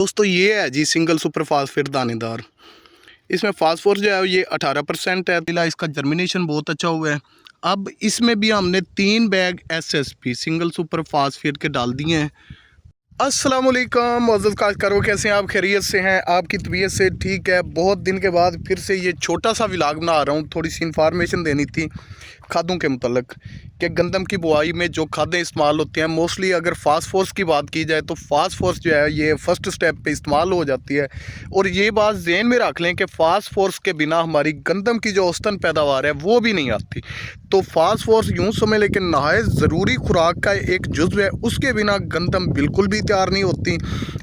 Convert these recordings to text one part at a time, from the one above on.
दोस्तों ये है जी सिंगल सुपर फास्फेट दानेदार। इसमें फास्फोरस जो है ये 18% है। पहला इसका जर्मिनेशन बहुत अच्छा हुआ है। अब इसमें भी हमने 3 bag SSP single super phosphate के डाल दिए हैं। अस्सलाम वालेकुम मुअज़्ज़ज़ काश्तकारों, कैसे हैं आप? खैरियत से हैं? आपकी तबीयत से ठीक है? बहुत दिन के बाद फिर से ये छोटा सा व्लॉग बना रहा हूँ। थोड़ी सी इन्फॉर्मेशन देनी थी खादों के मतलब कि गंदम की बुआई में जो खादें इस्तेमाल होती हैं, मोस्टली अगर फास्फोरस की बात की जाए तो फास्फोरस जो है ये फ़र्स्ट स्टेप पे इस्तेमाल हो जाती है। और ये बात ज़हन में रख लें कि फास्फोरस के बिना हमारी गंदम की जो औसतन पैदावार है वो भी नहीं आती। तो फास्फोरस यूँ समझ लें कि नहायत ज़रूरी खुराक का एक जुज़्व है, उसके बिना गंदम बिल्कुल भी तैयार नहीं होती।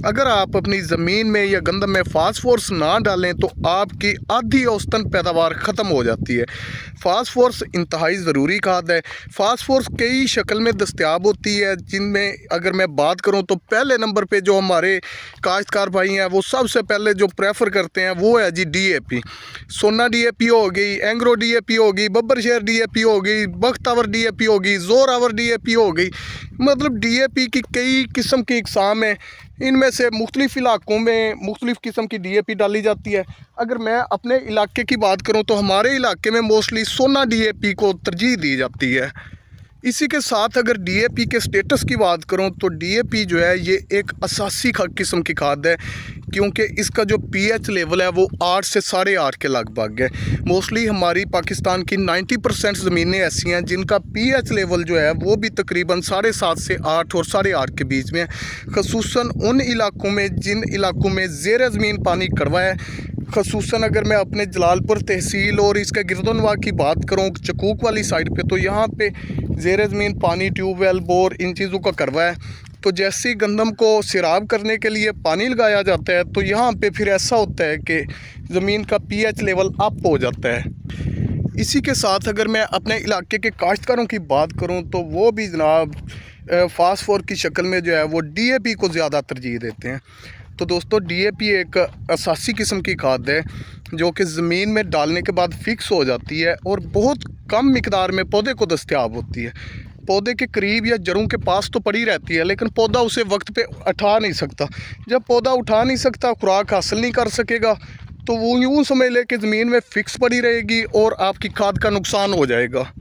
अगर आप अपनी ज़मीन में या गंदम में फास्फोरस ना डालें तो आपकी आधी औसतन पैदावार ख़त्म हो जाती है। फास्फोरस इंतहाई ज़रूरी खाद है। फास्फोरस कई शक्ल में दस्तयाब होती है, जिनमें अगर मैं बात करूं तो पहले नंबर पे जो हमारे काश्तकार भाई हैं वो सबसे पहले जो प्रेफर करते हैं वो है जी डीएपी। सोना डीएपी हो गई, एंग्रो डीएपी हो गई, बब्बर शहर डीएपी हो गई, बख्तावर डीएपी हो गई, जोरावर डीएपी हो गई। मतलब डीएपी की कई किस्म की इकसाम है। इनमें से मुख्तलिफ़ इलाकों में मुख्तलिफ़ किस्म की डीएपी डाली जाती है। अगर मैं अपने इलाके की बात करूं तो हमारे इलाके में मोस्टली सोना डीएपी को तरजीह दी जाती है। इसी के साथ अगर डीएपी के स्टेटस की बात करूं तो डीएपी जो है ये एक असासी किस्म की खाद है, क्योंकि इसका जो पीएच लेवल है वो 8 से 8.5 के लगभग है। मोस्टली हमारी पाकिस्तान की 90% ज़मीनें ऐसी हैं जिनका पीएच लेवल जो है वो भी तकरीबन 7.5 से 8 और 8.5 के बीच में है। ख़ुसूसन उन इलाकों में जिन इलाकों में ज़ेर ज़मीन पानी कड़वा है। ख़ुसूसन अगर मैं अपने जलालपुर तहसील और इसके गिरदोनवा की बात करूँ चकूक वाली साइड पे, तो यहाँ पे ज़ेर ज़मीन पानी, ट्यूबवेल, बोर, इन चीज़ों का करवा है। तो जैसे गंदम को सिराब करने के लिए पानी लगाया जाता है तो यहाँ पे फिर ऐसा होता है कि ज़मीन का पीएच लेवल अप हो जाता है। इसी के साथ अगर मैं अपने इलाके के काश्तकारों की बात करूँ तो वो भी जनाब फास्फोर की शक्ल में जो है वो डीएपी को ज़्यादा तरजीह देते हैं। तो दोस्तों डीएपी एक असासी किस्म की खाद है जो कि ज़मीन में डालने के बाद फिक्स हो जाती है और बहुत कम मिकदार में पौधे को दस्तयाब होती है। पौधे के करीब या जड़ों के पास तो पड़ी रहती है, लेकिन पौधा उसे वक्त पे उठा नहीं सकता। जब पौधा उठा नहीं सकता, खुराक हासिल नहीं कर सकेगा, तो वो यूँ समझ ले कि ज़मीन में फ़िक्स पड़ी रहेगी और आपकी खाद का नुकसान हो जाएगा।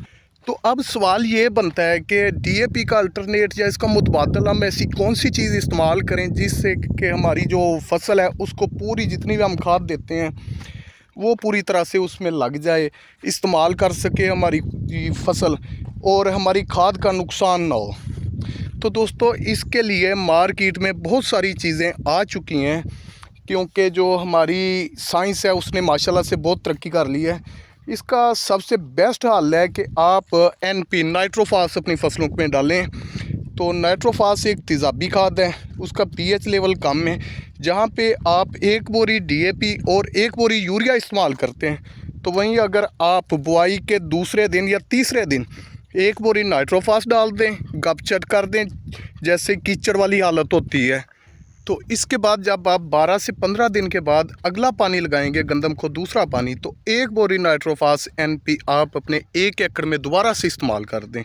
तो अब सवाल ये बनता है कि डीएपी का अल्टरनेट या इसका मुतबादल हम ऐसी कौन सी चीज़ इस्तेमाल करें जिससे कि हमारी जो फसल है उसको पूरी जितनी भी हम खाद देते हैं वो पूरी तरह से उसमें लग जाए, इस्तेमाल कर सके हमारी फसल और हमारी खाद का नुकसान ना हो। तो दोस्तों इसके लिए मार्केट में बहुत सारी चीज़ें आ चुकी हैं, क्योंकि जो हमारी साइंस है उसने माशाल्लाह से बहुत तरक्की कर ली है। इसका सबसे बेस्ट हल है कि आप एनपी नाइट्रोफास अपनी फसलों में डालें। तो नाइट्रोफास एक तेज़ाबी खाद है, उसका पीएच लेवल कम है। जहाँ पे आप 1 बोरी डीएपी और 1 बोरी यूरिया इस्तेमाल करते हैं, तो वहीं अगर आप बुआई के दूसरे दिन या तीसरे दिन 1 बोरी नाइट्रोफास डाल दें, गपचट कर दें जैसे कीचड़ वाली हालत होती है, तो इसके बाद जब आप 12 से 15 दिन के बाद अगला पानी लगाएंगे गंदम को दूसरा पानी, तो 1 बोरी नाइट्रोफास एनपी आप अपने 1 एकड़ में दोबारा से इस्तेमाल कर दें।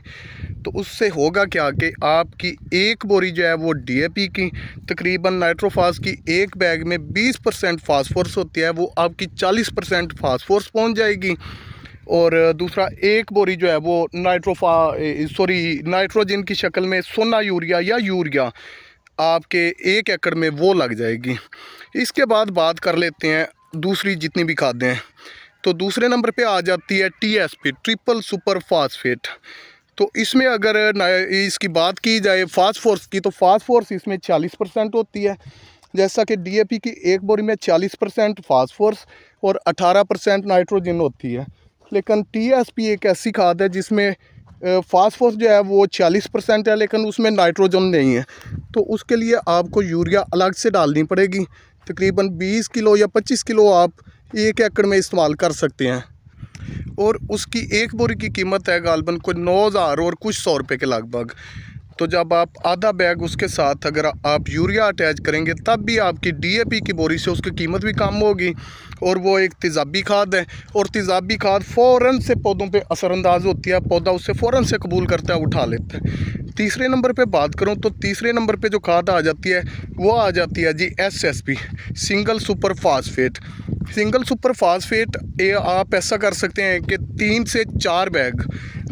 तो उससे होगा क्या कि आपकी 1 बोरी जो है वो डीएपी की, तकरीबन नाइट्रोफास की 1 बैग में 20% फास्फोरस होती है, वो आपकी 40% फास्फोरस पहुँच जाएगी। और दूसरा 1 बोरी जो है वो नाइट्रोजन की शक्ल में सोना यूरिया या यूरिया आपके 1 एकड़ में वो लग जाएगी। इसके बाद बात कर लेते हैं दूसरी जितनी भी खादें हैं। तो दूसरे नंबर पे आ जाती है टीएसपी, ट्रिपल सुपर फास्फेट। तो इसमें अगर इसकी बात की जाए फास्फोरस की, तो फास्फोरस इसमें 40% होती है। जैसा कि डीएपी की 1 बोरी में 40% फास्फोरस और 18% नाइट्रोजन होती है, लेकिन टीएसपी एक ऐसी खाद है जिसमें फास्फोरस जो है वो 40% है, लेकिन उसमें नाइट्रोजन नहीं है। तो उसके लिए आपको यूरिया अलग से डालनी पड़ेगी। तकरीबन 20 किलो या 25 किलो आप 1 एकड़ में इस्तेमाल कर सकते हैं, और उसकी 1 बोरी की कीमत है गालबन कोई 9,000 और कुछ 100 रुपये के लगभग। तो जब आप आधा बैग उसके साथ अगर आप यूरिया अटैच करेंगे तब भी आपकी डीएपी की बोरी से उसकी कीमत भी कम होगी। और वो एक तेज़ाबी खाद है, और तेज़ाबी खाद फ़ौरन से पौधों पे असरअंदाज होती है, पौधा उससे फ़ौरन से कबूल करता है, उठा लेता है। तीसरे नंबर पे बात करूं तो तीसरे नंबर पे जो खाद आ जाती है वो आ जाती है जी SSP, single super phosphate. Single super phosphate ये आप ऐसा कर सकते हैं कि 3 से 4 बैग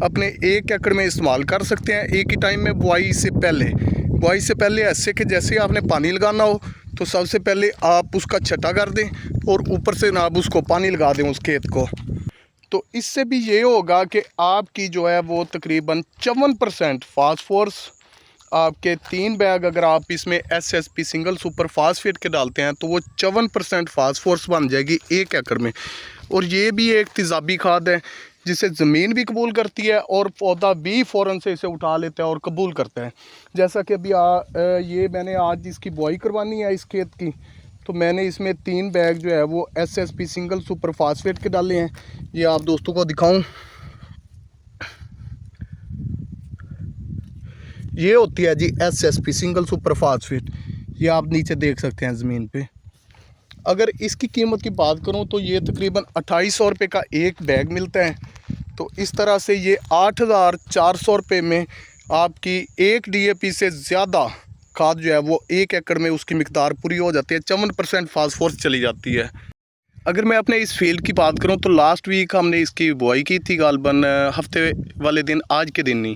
अपने 1 एकड़ में इस्तेमाल कर सकते हैं एक ही टाइम में। बुआई से पहले ऐसे कि जैसे आपने पानी लगाना हो तो सबसे पहले आप उसका छटा कर दें और ऊपर से आप उसको पानी लगा दें उस खेत को। तो इससे भी ये होगा कि आपकी जो है वो तकरीबन 54% फास्फोरस, आपके 3 बैग अगर आप इसमें एसएसपी सिंगल सुपर फास्फेट के डालते हैं तो वो 54% फास्फोरस बन जाएगी 1 एकड़ में। और ये भी एक तेज़ाबी खाद है जिसे ज़मीन भी कबूल करती है और पौधा भी फ़ौरन से इसे उठा लेता है और कबूल करता है। जैसा कि अभी ये मैंने आज इसकी बुआई करवानी है इस खेत की, तो मैंने इसमें 3 बैग जो है वो एसएसपी सिंगल सुपर फास्फेट के डाले हैं। ये आप दोस्तों को दिखाऊं, ये होती है जी एसएसपी सिंगल सुपर फास्फेट। ये आप नीचे देख सकते हैं ज़मीन पे। अगर इसकी कीमत की बात करूं तो ये तकरीबन 2800 रुपये का एक बैग मिलता है। तो इस तरह से ये 8400 रुपये में आपकी एक डीएपी से ज़्यादा खाद जो है वो 1 एकड़ में उसकी मिकदार पूरी हो जाती है, 54% फास्फोरस चली जाती है। अगर मैं अपने इस फील्ड की बात करूं तो लास्ट वीक हमने इसकी बुआई की थी, गालबन हफ्ते वाले दिन आज के दिन ही।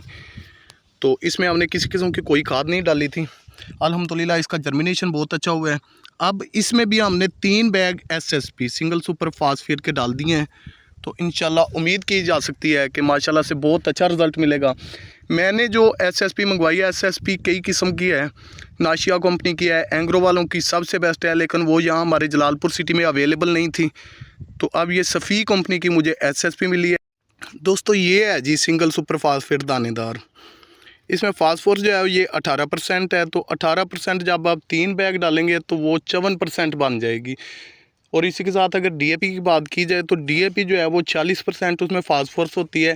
तो इसमें हमने किसी किस्म की कोई खाद नहीं डाली थी। अल्हम्दुलिल्लाह इसका जर्मिनेशन बहुत अच्छा हुआ है। अब इसमें भी हमने 3 bag SSP single super phosphate के डाल दिए हैं। तो इंशाल्लाह उम्मीद की जा सकती है कि माशाल्लाह से बहुत अच्छा रिज़ल्ट मिलेगा। मैंने जो एसएसपी मंगवाई है, एसएसपी कई किस्म की है, नाशिया कंपनी की है, एंग्रो वालों की सबसे बेस्ट है, लेकिन वो यहाँ हमारे जलालपुर सिटी में अवेलेबल नहीं थी। तो अब ये सफ़ी कंपनी की मुझे एसएसपी मिली है। दोस्तों ये है जी सिंगल सुपर फास्फेट दानेदार। इसमें फास्फोरस जो है ये 18% है। तो 18% जब आप 3 बैग डालेंगे तो वो 54% बन जाएगी। और इसी के साथ अगर डीएपी की बात की जाए तो डीएपी जो है वो 40% उसमें फास्फोरस होती है।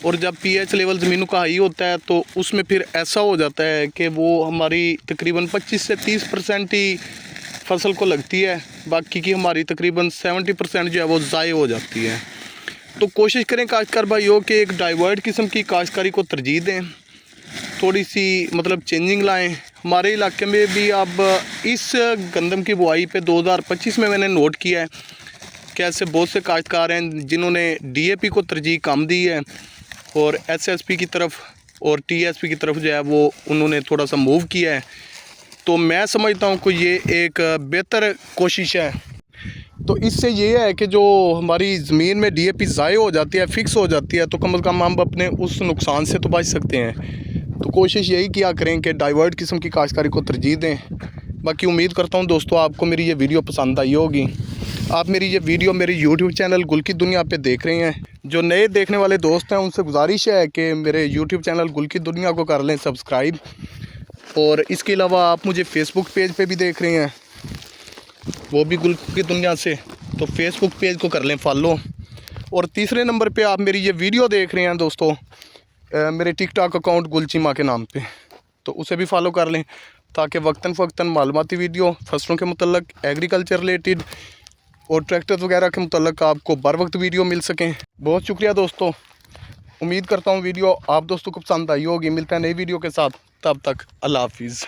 और जब पीएच लेवल ज़मीनों का हाई होता है तो उसमें फिर ऐसा हो जाता है कि वो हमारी तकरीबन 25 से 30% ही फसल को लगती है, बाकी की हमारी तकरीबन 70% जो है वो ज़ाय हो जाती है। तो कोशिश करें काश्तकार भाइयों कि एक डाइवर्ट किस्म की काश्तकारी को तरजीह दें, थोड़ी सी मतलब चेंजिंग लाएं। हमारे इलाके में भी अब इस गंदम की बुआई पे 2025 में मैंने नोट किया है कि ऐसे बहुत से काश्तकार हैं जिन्होंने डीएपी को तरजीह कम दी है और एसएसपी की तरफ और टीएसपी की तरफ जो है वो उन्होंने थोड़ा सा मूव किया है। तो मैं समझता हूँ कि ये एक बेहतर कोशिश है। तो इससे ये है कि जो हमारी ज़मीन में डीएपी ज़ाय हो जाती है, फिक्स हो जाती है, तो कम से कम हम अपने उस नुकसान से तो बच सकते हैं। तो कोशिश यही किया करें कि डाइवर्ट किस्म की काश्तकारी को तरजीह दें। बाकी उम्मीद करता हूँ दोस्तों आपको मेरी ये वीडियो पसंद आई होगी। आप मेरी ये वीडियो मेरे यूट्यूब चैनल गुल की दुनिया पे देख रहे हैं। जो नए देखने वाले दोस्त हैं उनसे गुजारिश है कि मेरे यूट्यूब चैनल गुल की दुनिया को कर लें सब्सक्राइब। और इसके अलावा आप मुझे फ़ेसबुक पेज पे भी देख रहे हैं, वो भी गुल की दुनिया से, तो फेसबुक पेज को कर लें फॉलो। और तीसरे नंबर पे आप मेरी ये वीडियो देख रहे हैं दोस्तों मेरे टिकटॉक अकाउंट गुलचीमा के नाम पे, तो उसे भी फॉलो कर लें ताकि वक्तन फ़वक्तन मालूमाती वीडियो फसलों के मुतल्लक, एग्रीकल्चर रिलेटेड और ट्रैक्टर वगैरह के मुतल्लक आपको बर वक्त वीडियो मिल सकें। बहुत शुक्रिया दोस्तों, उम्मीद करता हूँ वीडियो आप दोस्तों को पसंद आई होगी। मिलता है नई वीडियो के साथ, तब तक अल्लाह हाफिज़।